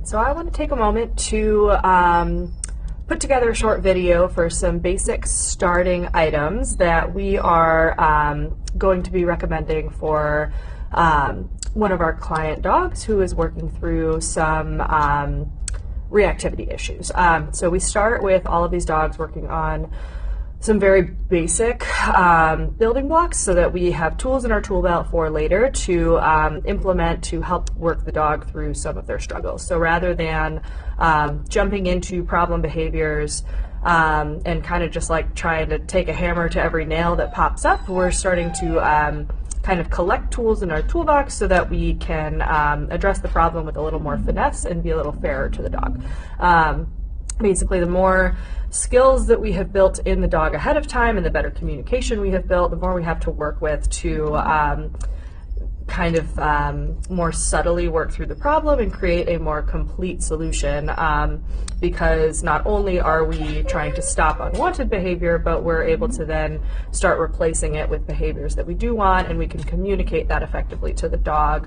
right, so I want to take a moment to put together a short video for some basic starting items that we are going to be recommending for one of our client dogs who is working through some reactivity issues. So we start with all of these dogs working on some very basic building blocks so that we have tools in our tool belt for later to implement to help work the dog through some of their struggles. So rather than jumping into problem behaviors and kind of just like trying to take a hammer to every nail that pops up, we're starting to kind of collect tools in our toolbox so that we can address the problem with a little more finesse and be a little fairer to the dog. Basically, the more skills that we have built in the dog ahead of time and the better communication we have built, the more we have to work with to kind of more subtly work through the problem and create a more complete solution, because not only are we trying to stop unwanted behavior, but we're able to then start replacing it with behaviors that we do want, and we can communicate that effectively to the dog.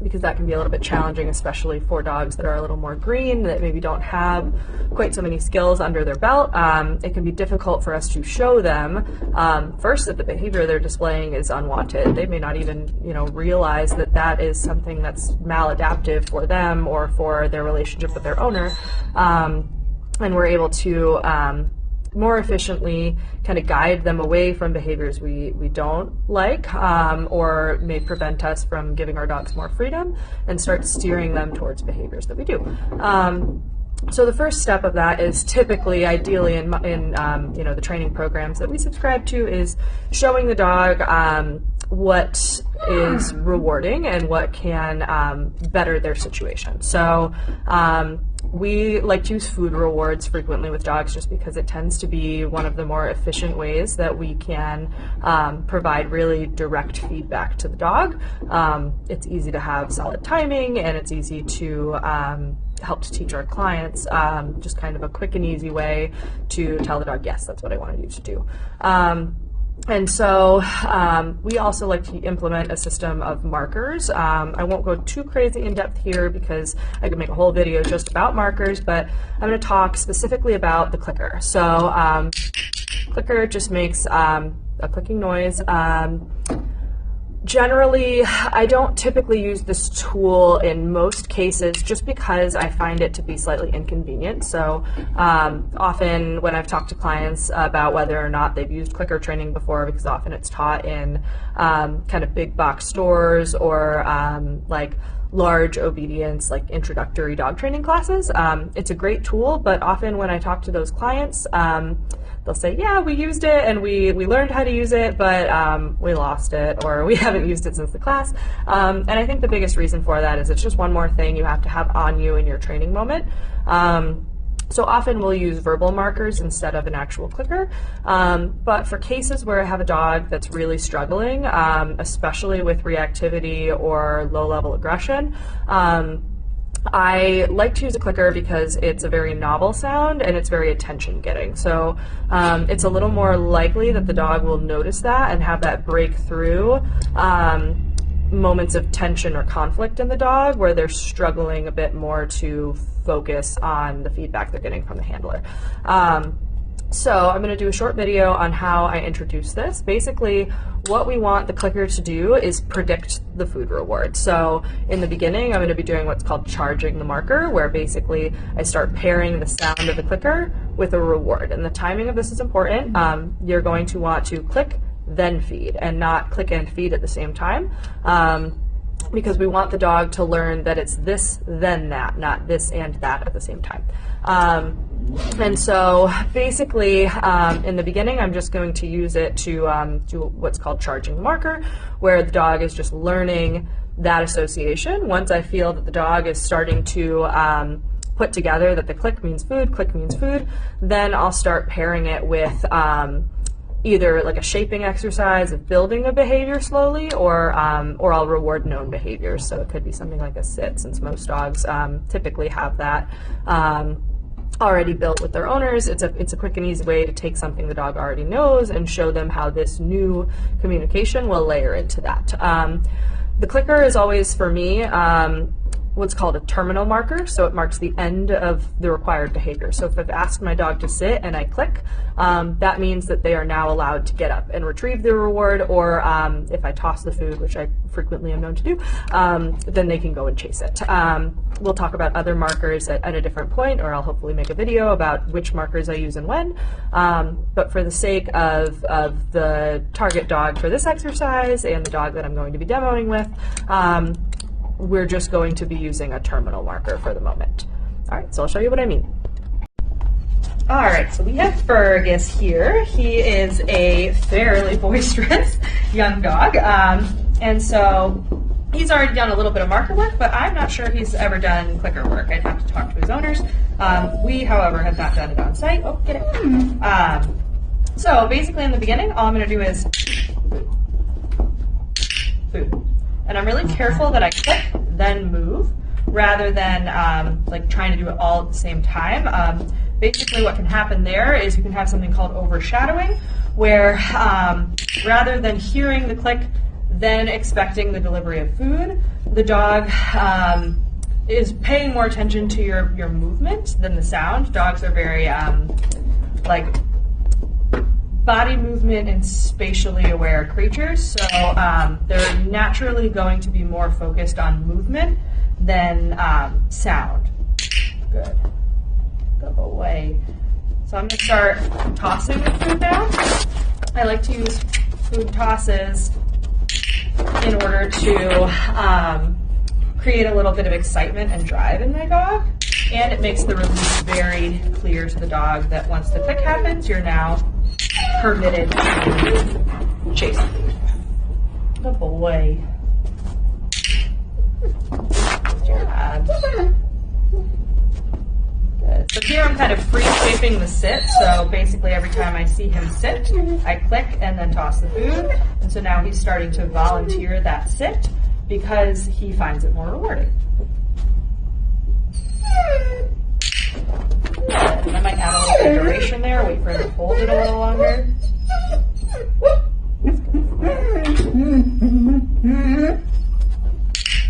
Because that can be a little bit challenging, especially for dogs that are a little more green, that maybe don't have quite so many skills under their belt. It can be difficult for us to show them first that the behavior they're displaying is unwanted. They may not even, realize that that is something that's maladaptive for them or for their relationship with their owner. And we're able to more efficiently kind of guide them away from behaviors we don't like or may prevent us from giving our dogs more freedom, and start steering them towards behaviors that we do. So the first step of that is typically, ideally in the training programs that we subscribe to, is showing the dog what is rewarding and what can better their situation. So we like to use food rewards frequently with dogs just because it tends to be one of the more efficient ways that we can provide really direct feedback to the dog. It's easy to have solid timing, and it's easy to help to teach our clients just kind of a quick and easy way to tell the dog, yes, that's what I wanted you to do. And so we also like to implement a system of markers. I won't go too crazy in depth here because I could make a whole video just about markers, but I'm going to talk specifically about the clicker. So clicker just makes a clicking noise. Generally, I don't typically use this tool in most cases just because I find it to be slightly inconvenient. So often when I've talked to clients about whether or not they've used clicker training before, because often it's taught in kind of big box stores or like large obedience, like introductory dog training classes. It's a great tool, but often when I talk to those clients, they'll say, yeah, we used it and we learned how to use it, but we lost it, or we haven't used it since the class. And I think the biggest reason for that is it's just one more thing you have to have on you in your training moment. So often we'll use verbal markers instead of an actual clicker. But for cases where I have a dog that's really struggling, especially with reactivity or low-level aggression, I like to use a clicker because it's a very novel sound and it's very attention-getting. So it's a little more likely that the dog will notice that and have that breakthrough moments of tension or conflict in the dog where they're struggling a bit more to focus on the feedback they're getting from the handler. So I'm going to do a short video on how I introduce this. Basically, what we want the clicker to do is predict the food reward. So in the beginning, I'm going to be doing what's called charging the marker, where basically I start pairing the sound of the clicker with a reward. And the timing of this is important. You're going to want to click, then feed, and not click and feed at the same time. Because we want the dog to learn that it's this, then that, not this and that at the same time. And so basically, in the beginning, I'm just going to use it to do what's called charging the marker, where the dog is just learning that association. Once I feel that the dog is starting to put together that the click means food, then I'll start pairing it with either like a shaping exercise of building a behavior slowly, or I'll reward known behaviors. So it could be something like a sit, since most dogs typically have that already built with their owners. It's a quick and easy way to take something the dog already knows and show them how this new communication will layer into that. The clicker is always, for me, what's called a terminal marker, so it marks the end of the required behavior. So if I've asked my dog to sit and I click, that means that they are now allowed to get up and retrieve the reward, or if I toss the food, which I frequently am known to do, then they can go and chase it. We'll talk about other markers at a different point, or I'll hopefully make a video about which markers I use and when. But for the sake of the target dog for this exercise and the dog that I'm going to be demoing with, we're just going to be using a terminal marker for the moment. All right, so I'll show you what I mean. All right, so we have Fergus here. He is a fairly boisterous young dog, and so he's already done a little bit of marker work, but I'm not sure he's ever done clicker work. I'd have to talk to his owners. We, however, have not done it on site. Oh, get it. So basically in the beginning, all I'm gonna do is food. And I'm really careful that I click, then move, rather than like trying to do it all at the same time. Basically what can happen there is you can have something called overshadowing, where rather than hearing the click, then expecting the delivery of food, the dog is paying more attention to your movement than the sound. Dogs are very like body movement and spatially aware creatures, so they're naturally going to be more focused on movement than sound. Good. Go away. So I'm going to start tossing the food now. I like to use food tosses in order to create a little bit of excitement and drive in my dog, and it makes the release very clear to the dog that once the click happens, you're now permitted to chase the food. Good boy. Good job. Good. So here I'm kind of free shaping the sit, so basically every time I see him sit, I click and then toss the food, and so now he's starting to volunteer that sit because he finds it more rewarding. And I might add a little bit of duration there, wait for him to hold it a little longer.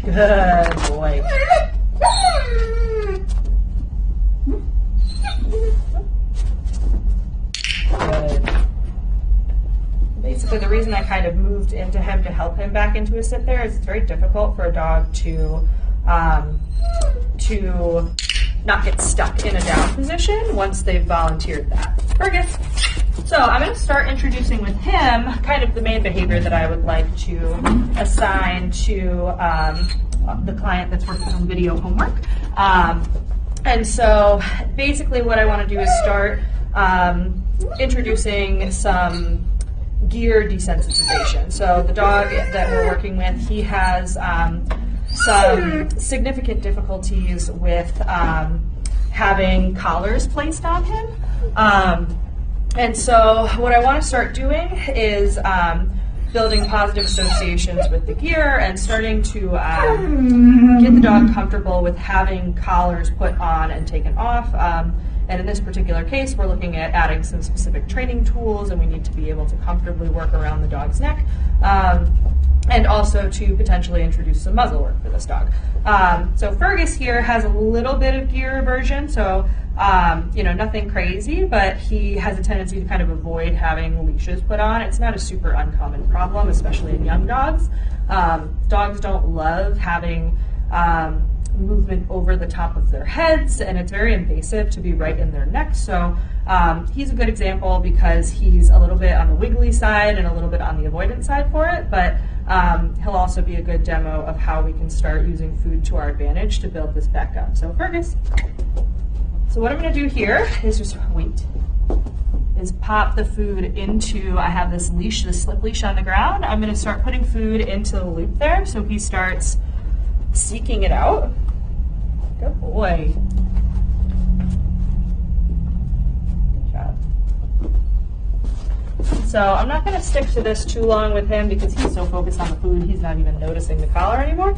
Good boy. Good. Basically, the reason I kind of moved into him to help him back into a sit there is it's very difficult for a dog to not get stuck in a down position once they've volunteered that. Fergus. So I'm going to start introducing with him kind of the main behavior that I would like to assign to the client that's working on video homework. And so basically what I want to do is start introducing some gear desensitization. So the dog that we're working with, he has some significant difficulties with having collars placed on him. And so what I want to start doing is building positive associations with the gear and starting to get the dog comfortable with having collars put on and taken off. And in this particular case, we're looking at adding some specific training tools, and we need to be able to comfortably work around the dog's neck. And also to potentially introduce some muzzle work for this dog. So Fergus here has a little bit of gear aversion, so nothing crazy, but he has a tendency to kind of avoid having leashes put on. It's not a super uncommon problem, especially in young dogs. Dogs don't love having movement over the top of their heads, and it's very invasive to be right in their neck. So he's a good example because he's a little bit on the wiggly side and a little bit on the avoidance side for it, but he'll also be a good demo of how we can start using food to our advantage to build this back up. So Fergus. So what I'm going to do here is just pop the food into, I have this leash, this slip leash on the ground. I'm going to start putting food into the loop there so he starts seeking it out. Good boy. Good job. So I'm not going to stick to this too long with him because he's so focused on the food, he's not even noticing the collar anymore.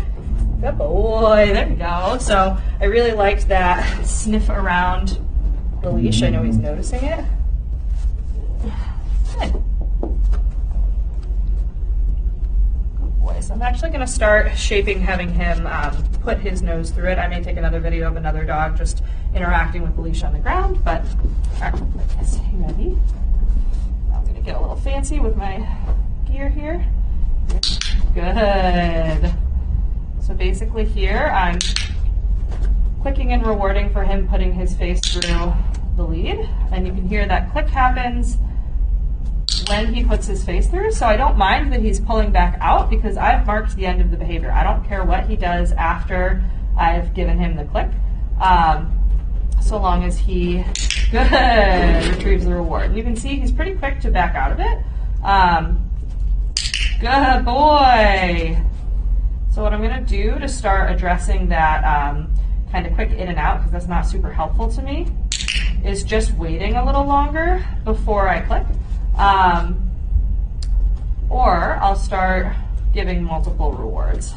Good boy, there we go. So I really liked that sniff around the leash. I know he's noticing it. Good. Good boy. nice. I'm actually going to start shaping, having him put his nose through it. I may take another video of another dog just interacting with the leash on the ground, but all right, like this. You ready? I'm going to get a little fancy with my gear here. Good. So basically here, I'm clicking and rewarding for him putting his face through the lead, and you can hear that click happens when he puts his face through. So I don't mind that he's pulling back out because I've marked the end of the behavior. I don't care what he does after I've given him the click, so long as he retrieves the reward. And you can see he's pretty quick to back out of it. Good boy. So what I'm going to do to start addressing that kind of quick in and out, because that's not super helpful to me, is just waiting a little longer before I click. Or I'll start giving multiple rewards.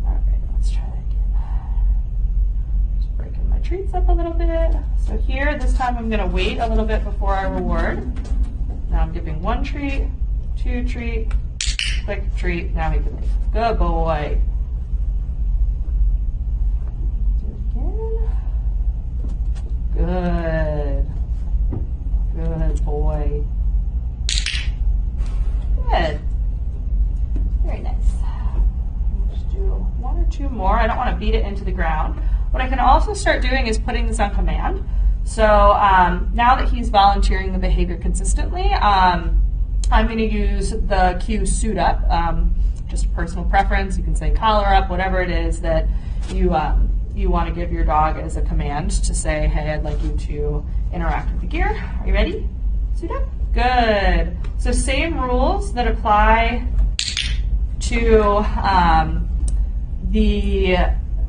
All right, let's try that again. Just breaking my treats up a little bit. So here, this time I'm going to wait a little bit before I reward. Now I'm giving 1 treat, 2 treat, quick treat. Now he can leave. Good boy. Good. Good boy. Good. Very nice. Just do 1 or 2 more. I don't want to beat it into the ground. What I can also start doing is putting this on command. So now that he's volunteering the behavior consistently, I'm going to use the cue suit up. Just personal preference. You can say collar up, whatever it is that you want to give your dog as a command to say, hey, I'd like you to interact with the gear. Are you ready? Suit up. Good. So same rules that apply to the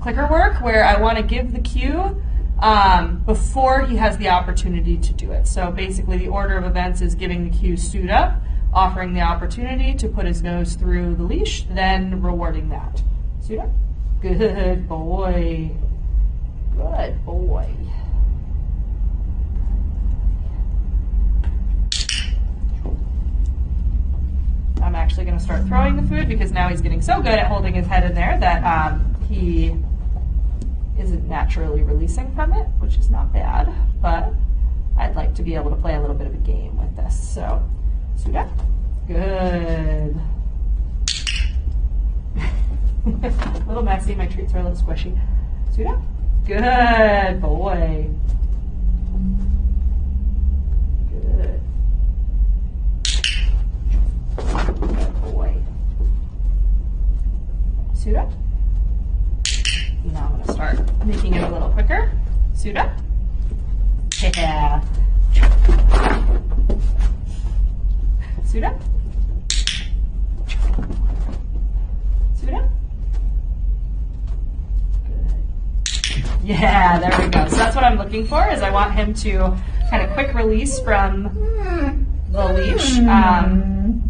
clicker work, where I want to give the cue before he has the opportunity to do it. So basically the order of events is giving the cue suit up, offering the opportunity to put his nose through the leash, then rewarding that. Suit up. Good boy. Good boy. I'm actually going to start throwing the food because now he's getting so good at holding his head in there that he isn't naturally releasing from it, which is not bad, but I'd like to be able to play a little bit of a game with this. So, suit up. Good. A little messy, my treats are a little squishy. Suit up. Good boy. Good. Good boy. Suit up. Now I'm going to start making it a little quicker. Suit up. Yeah. Suit up. Suit up. Yeah, there we go. So that's what I'm looking for, is I want him to kind of quick release from the leash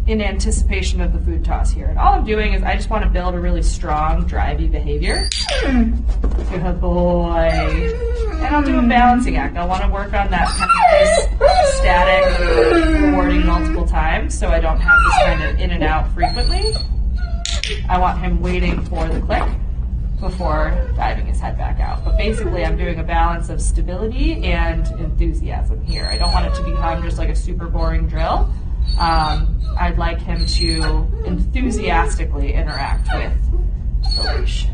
in anticipation of the food toss here. And all I'm doing is I just want to build a really strong, drivey behavior. Good boy. And I'll do a balancing act. I want to work on that kind of nice, static, rewarding multiple times so I don't have this kind of in and out frequently. I want him waiting for the click before diving his head back out. But basically I'm doing a balance of stability and enthusiasm here. I don't want it to become just like a super boring drill. I'd like him to enthusiastically interact with the leash.